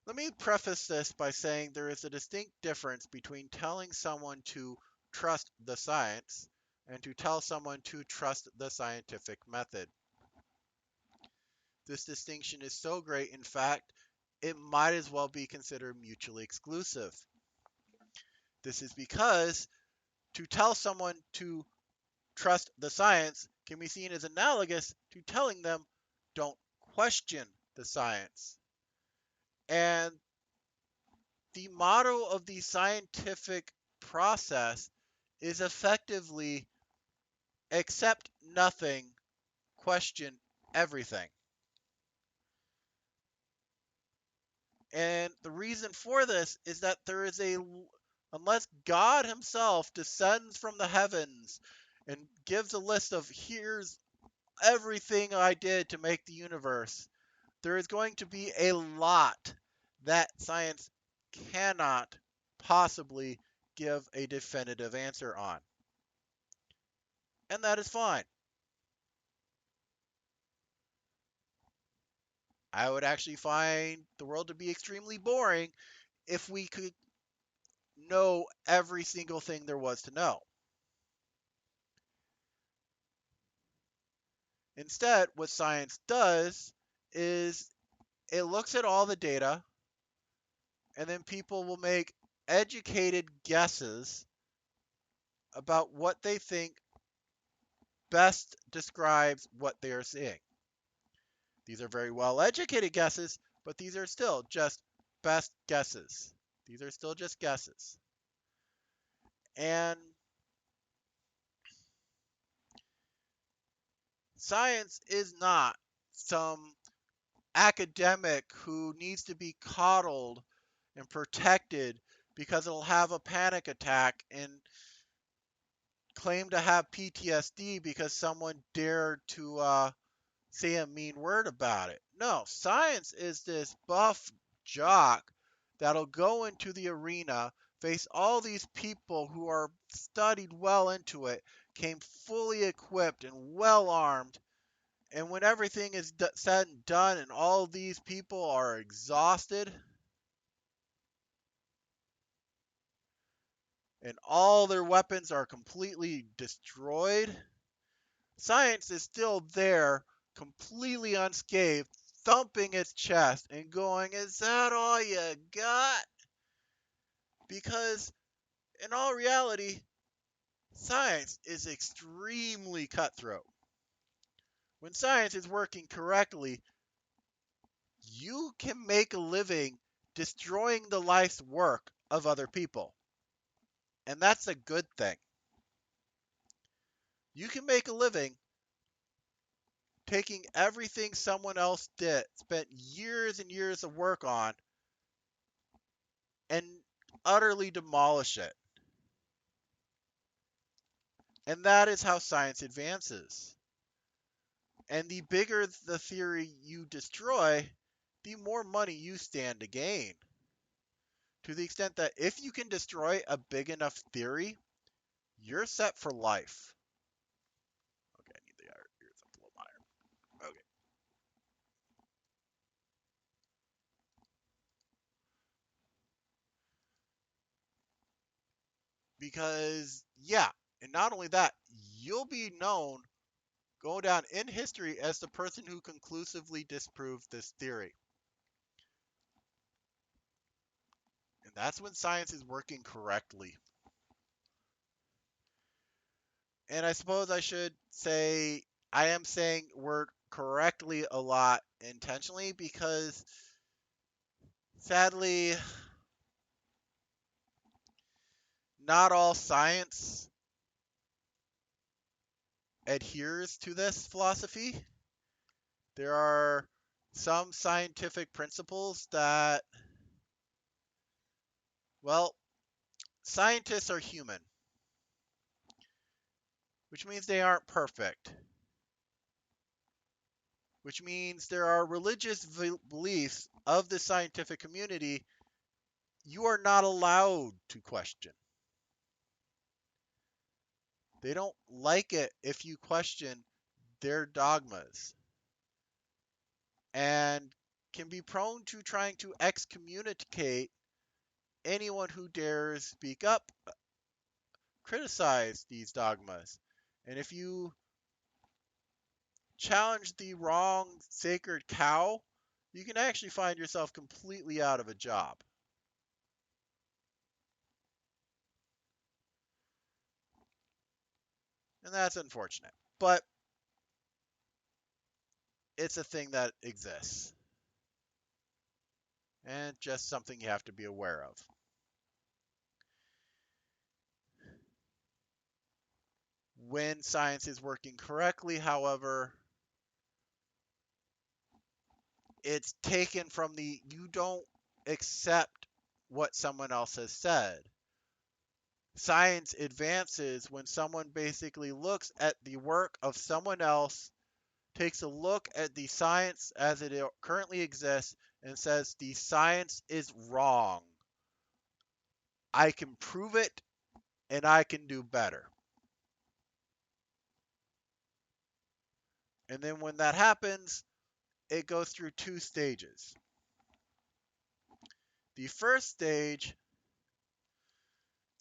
Let me preface this by saying there is a distinct difference between telling someone to trust the science and to tell someone to trust the scientific method. This distinction is so great, in fact, it might as well be considered mutually exclusive. This is because to tell someone to trust the science can be seen as analogous to telling them don't question the science. And the motto of the scientific process is effectively accept nothing, question everything. And the reason for this is that unless God Himself descends from the heavens and gives a list of here's everything I did to make the universe, there is going to be a lot that science cannot possibly give a definitive answer on. And that is fine. I would actually find the world to be extremely boring if we could know every single thing there was to know. Instead, what science does is it looks at all the data, and then people will make educated guesses about what they think best describes what they are seeing. These are very well educated guesses, but these are still just best guesses. These are still just guesses. And science is not some academic who needs to be coddled and protected because it'll have a panic attack and claim to have PTSD because someone dared to say a mean word about it. No, science is this buff jock that'll go into the arena, face all these people who are studied well into it, came fully equipped and well armed, and when everything is said and done and all these people are exhausted and all their weapons are completely destroyed, science is still there, completely unscathed, thumping its chest and going, "Is that all you got?" Because in all reality, science is extremely cutthroat. When science is working correctly, you can make a living destroying the life's work of other people. And that's a good thing. You can make a living taking everything someone else did, spent years and years of work on, and utterly demolish it. And that is how science advances. And the bigger the theory you destroy, the more money you stand to gain. To the extent that if you can destroy a big enough theory, you're set for life. Okay, I need the ears up a little higher. Okay. Because, yeah, and not only that, you'll be known going down in history as the person who conclusively disproved this theory. And that's when science is working correctly. And I suppose I should say I am saying word correctly a lot intentionally because sadly, not all science adheres to this philosophy. There are some scientific principles that, well, scientists are human, which means they aren't perfect, which means there are religious beliefs of the scientific community you are not allowed to question. They don't like it if you question their dogmas. And can be prone to trying to excommunicate anyone who dares speak up, criticize these dogmas. And if you challenge the wrong sacred cow, you can actually find yourself completely out of a job. And that's unfortunate. But it's a thing that exists. And just something you have to be aware of. When science is working correctly, however, it's taken from the you don't accept what someone else has said. Science advances when someone basically looks at the work of someone else, takes a look at the science as it currently exists, and says the science is wrong. I can prove it and I can do better. And then when that happens, it goes through two stages. The first stage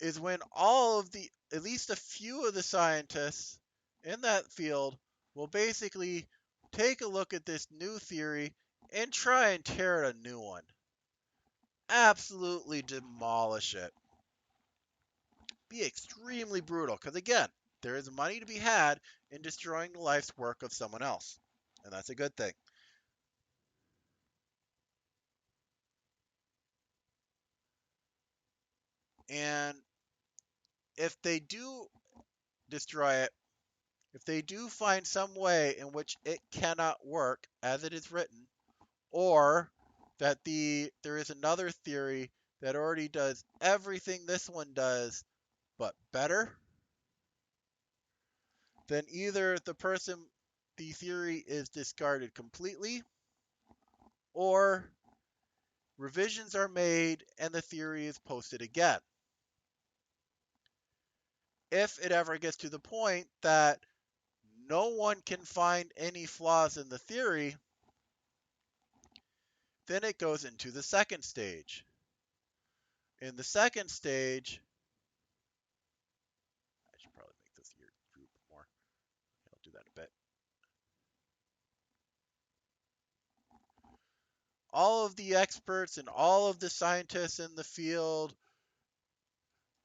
is when all of the, at least a few of the scientists in that field will basically take a look at this new theory and try and tear a new one. Absolutely demolish it. Be extremely brutal, because again, there is money to be had in destroying the life's work of someone else. And that's a good thing. And if they do destroy it, if they do find some way in which it cannot work as it is written, or that there is another theory that already does everything this one does but better, then either the theory is discarded completely, or revisions are made and the theory is posted again. If it ever gets to the point that no one can find any flaws in the theory, then it goes into the second stage. In the second stage, I should probably make this year group more. I'll do that in a bit. All of the experts and all of the scientists in the field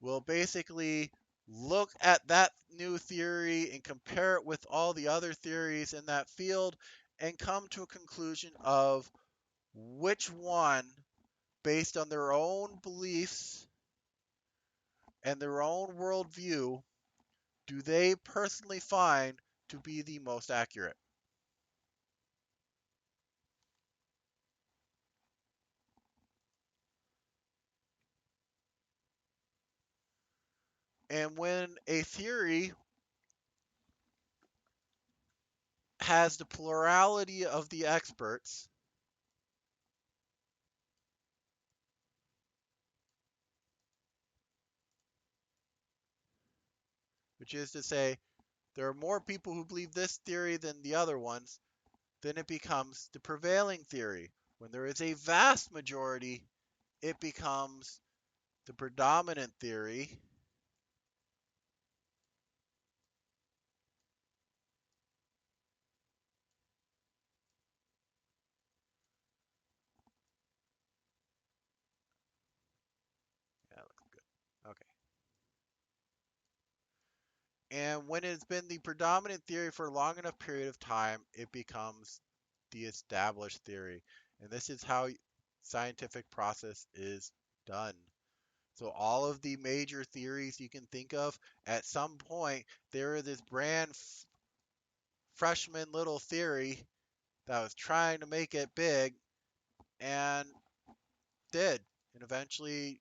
will basically look at that new theory and compare it with all the other theories in that field and come to a conclusion of which one, based on their own beliefs and their own worldview, do they personally find to be the most accurate. And when a theory has the plurality of the experts, which is to say, there are more people who believe this theory than the other ones, then it becomes the prevailing theory. When there is a vast majority, it becomes the predominant theory. Yeah, that looks good. Okay. And when it's been the predominant theory for a long enough period of time, it becomes the established theory. And this is how scientific process is done. So all of the major theories you can think of, at some point, there is this brand freshman little theory that was trying to make it big and did. And eventually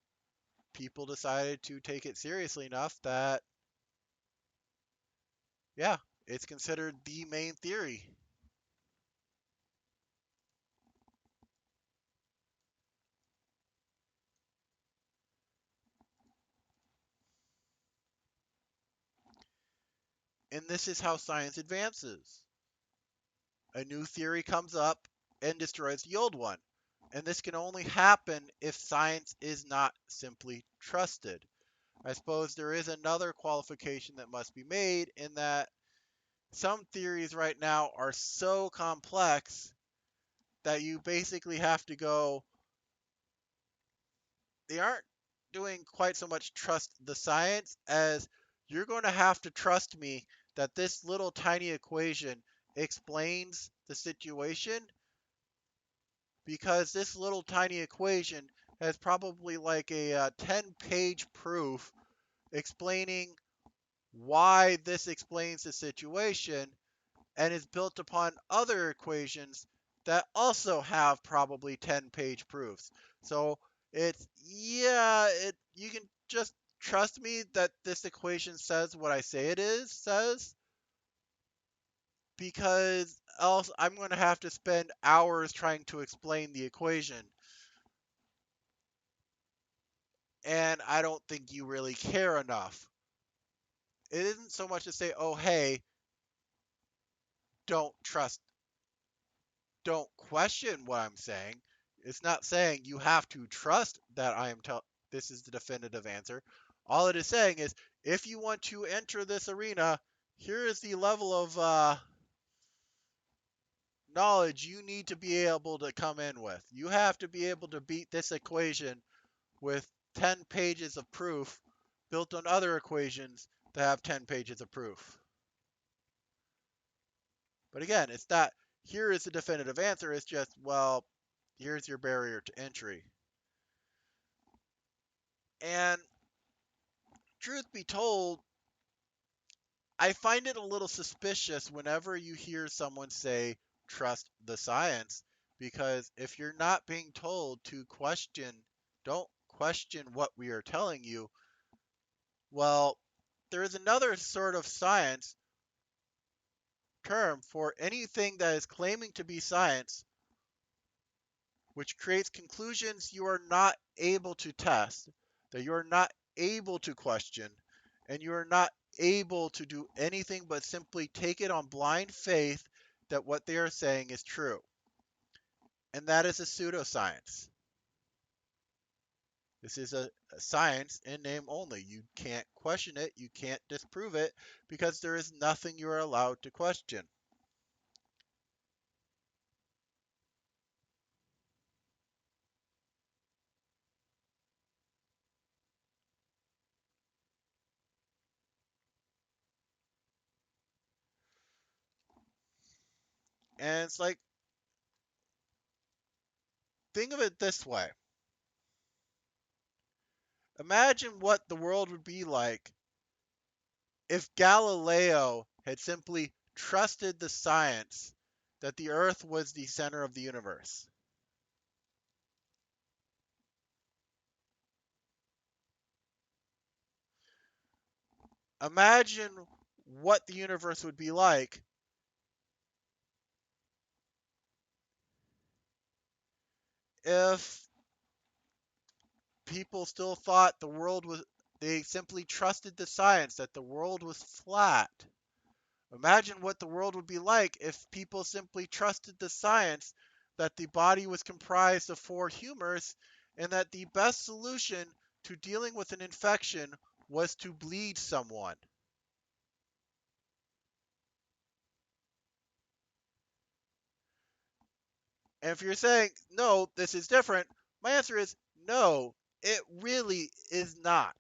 people decided to take it seriously enough that, yeah, it's considered the main theory. And this is how science advances. A new theory comes up, and destroys the old one. And this can only happen if science is not simply trusted. I suppose there is another qualification that must be made in that some theories right now are so complex that you basically have to go, they aren't doing quite so much trust the science as you're going to have to trust me that this little tiny equation explains the situation, because this little tiny equation has probably like a 10-page proof explaining why this explains the situation, and is built upon other equations that also have probably 10-page proofs. So it's, yeah, you can just trust me that this equation says what I say it says, because else I'm going to have to spend hours trying to explain the equation. And I don't think you really care enough. It isn't so much to say, oh, hey, don't trust, don't question what I'm saying. It's not saying you have to trust that this is the definitive answer. All it is saying is, if you want to enter this arena, here is the level of knowledge you need to be able to come in with. You have to be able to beat this equation with 10 pages of proof built on other equations that have 10 pages of proof. But again, it's not, here is the definitive answer. It's just, well, here's your barrier to entry. And truth be told, I find it a little suspicious whenever you hear someone say, trust the science, because if you're not being told to question, don't question what we are telling you, well, there is another sort of science term for anything that is claiming to be science, which creates conclusions you are not able to test, that you are not able to question, and you are not able to do anything but simply take it on blind faith that what they are saying is true. And that is a pseudoscience. This is a science in name only. You can't question it, you can't disprove it, because there is nothing you are allowed to question. And it's like, think of it this way. Imagine what the world would be like if Galileo had simply trusted the science that the Earth was the center of the universe. Imagine what the universe would be like if people still thought the world was, they simply trusted the science that the world was flat. Imagine what the world would be like if people simply trusted the science that the body was comprised of four humors, and that the best solution to dealing with an infection was to bleed someone. And if you're saying, no, this is different, my answer is no, it really is not.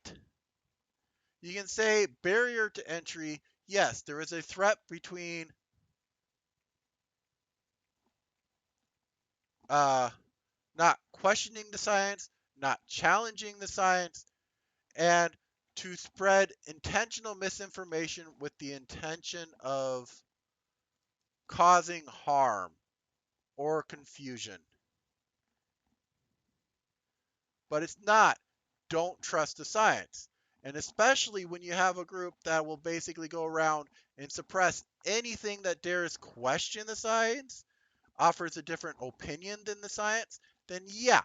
You can say barrier to entry. Yes, there is a threat between uh, not questioning the science, not challenging the science, and to spread intentional misinformation with the intention of causing harm or confusion. But it's not, don't trust the science. And especially when you have a group that will basically go around and suppress anything that dares question the science, offers a different opinion than the science, then yeah,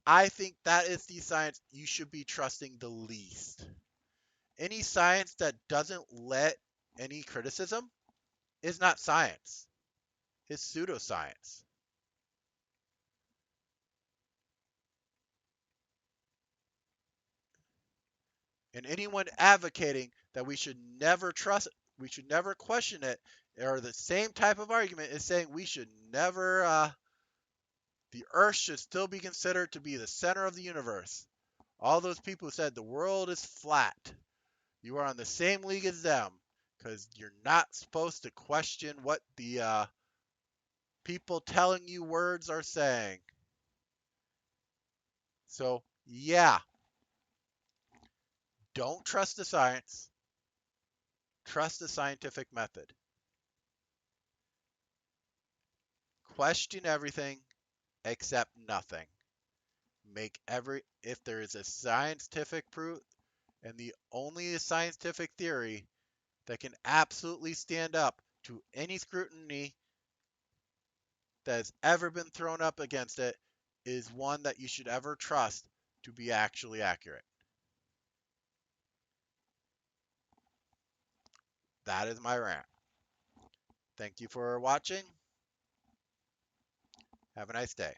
I think that is the science you should be trusting the least. Any science that doesn't let any criticism is not science. It's pseudoscience. And anyone advocating that we should never trust, we should never question it, or the same type of argument is saying we should never, the Earth should still be considered to be the center of the universe. All those people who said the world is flat, you are on the same league as them because you're not supposed to question what the people telling you words are saying. So, yeah, don't trust the science, trust the scientific method. Question everything, accept nothing. If there is a scientific proof and the only scientific theory that can absolutely stand up to any scrutiny that has ever been thrown up against it is one that you should ever trust to be actually accurate. That is my rant. Thank you for watching. Have a nice day.